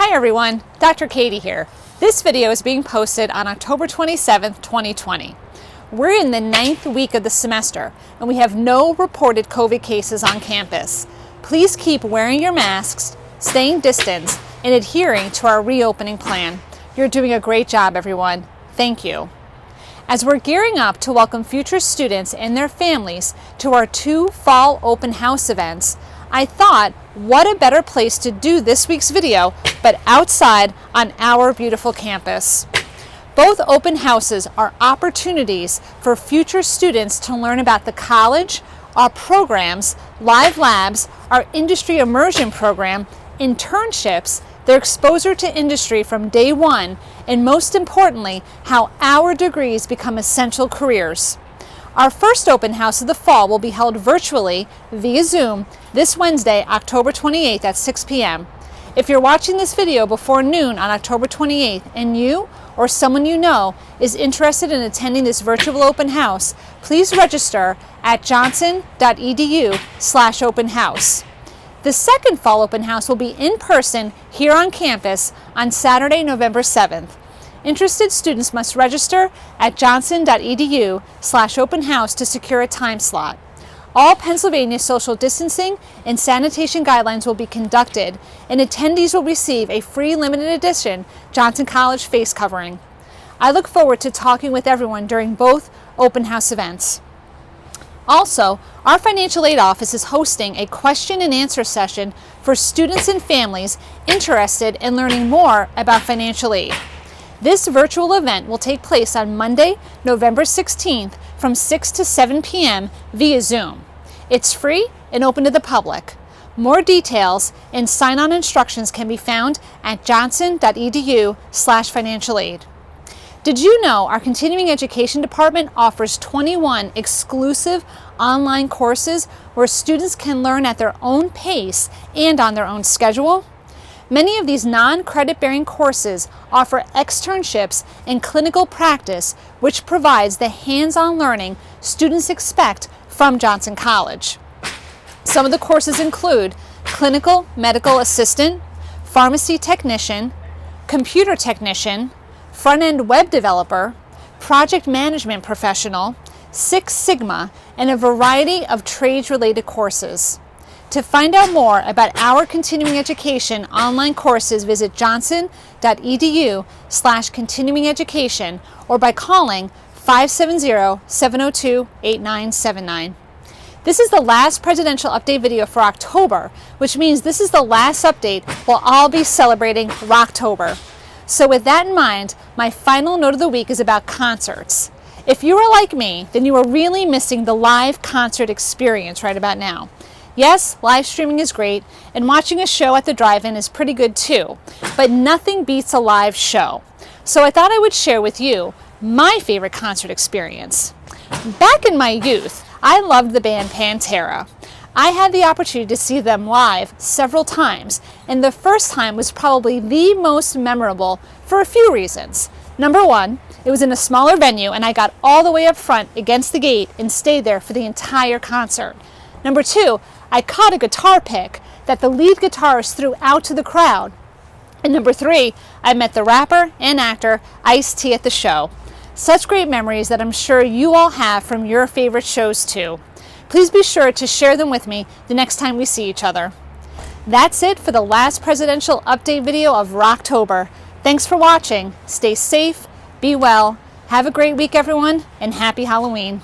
Hi everyone, Dr. Katie here. This video is being posted on October 27th, 2020. We're in the 9th week of the semester and we have no reported COVID cases on campus. Please keep wearing your masks, staying distant, and adhering to our reopening plan. You're doing a great job, everyone. Thank you. As we're gearing up to welcome future students and their families to our 2 fall open house events, I thought, what a better place to do this week's video but outside on our beautiful campus. Both open houses are opportunities for future students to learn about the college, our programs, live labs, our industry immersion program, internships, their exposure to industry from day one, and most importantly, how our degrees become essential careers. Our first open house of the fall will be held virtually via Zoom this Wednesday, October 28th at 6 p.m. If you're watching this video before noon on October 28th and you or someone you know is interested in attending this virtual open house, please register at johnson.edu/open house. The second fall open house will be in person here on campus on Saturday, November 7th. Interested students must register at johnson.edu/open house to secure a time slot. All Pennsylvania social distancing and sanitation guidelines will be conducted, and attendees will receive a free limited edition Johnson College face covering. I look forward to talking with everyone during both open house events. Also, our financial aid office is hosting a question and answer session for students and families interested in learning more about financial aid. This virtual event will take place on Monday, November 16th from 6 to 7 p.m. via Zoom. It's free and open to the public. More details and sign-on instructions can be found at johnson.edu/financial aid. Did you know our continuing education department offers 21 exclusive online courses where students can learn at their own pace and on their own schedule? Many of these non-credit bearing courses offer externships and clinical practice, which provides the hands-on learning students expect from Johnson College. Some of the courses include clinical medical assistant, pharmacy technician, computer technician, front-end web developer, project management professional, Six Sigma, and a variety of trades-related courses. To find out more about our continuing education online courses, visit johnson.edu/continuing education or by calling 570-702-8979. This is the last presidential update video for October, which means this is the last update we'll all be celebrating Rocktober. So with that in mind, my final note of the week is about concerts. If you are like me, then you are really missing the live concert experience right about now. Yes, live streaming is great, and watching a show at the drive-in is pretty good too, but nothing beats a live show. So I thought I would share with you my favorite concert experience. Back in my youth, I loved the band Pantera. I had the opportunity to see them live several times, and the first time was probably the most memorable for a few reasons. Number one, it was in a smaller venue and I got all the way up front against the gate and stayed there for the entire concert. Number two, I caught a guitar pick that the lead guitarist threw out to the crowd. And number three, I met the rapper and actor Ice-T at the show. Such great memories that I'm sure you all have from your favorite shows too. Please be sure to share them with me the next time we see each other. That's it for the last presidential update video of Rocktober. Thanks for watching. Stay safe, be well, have a great week everyone, and happy Halloween.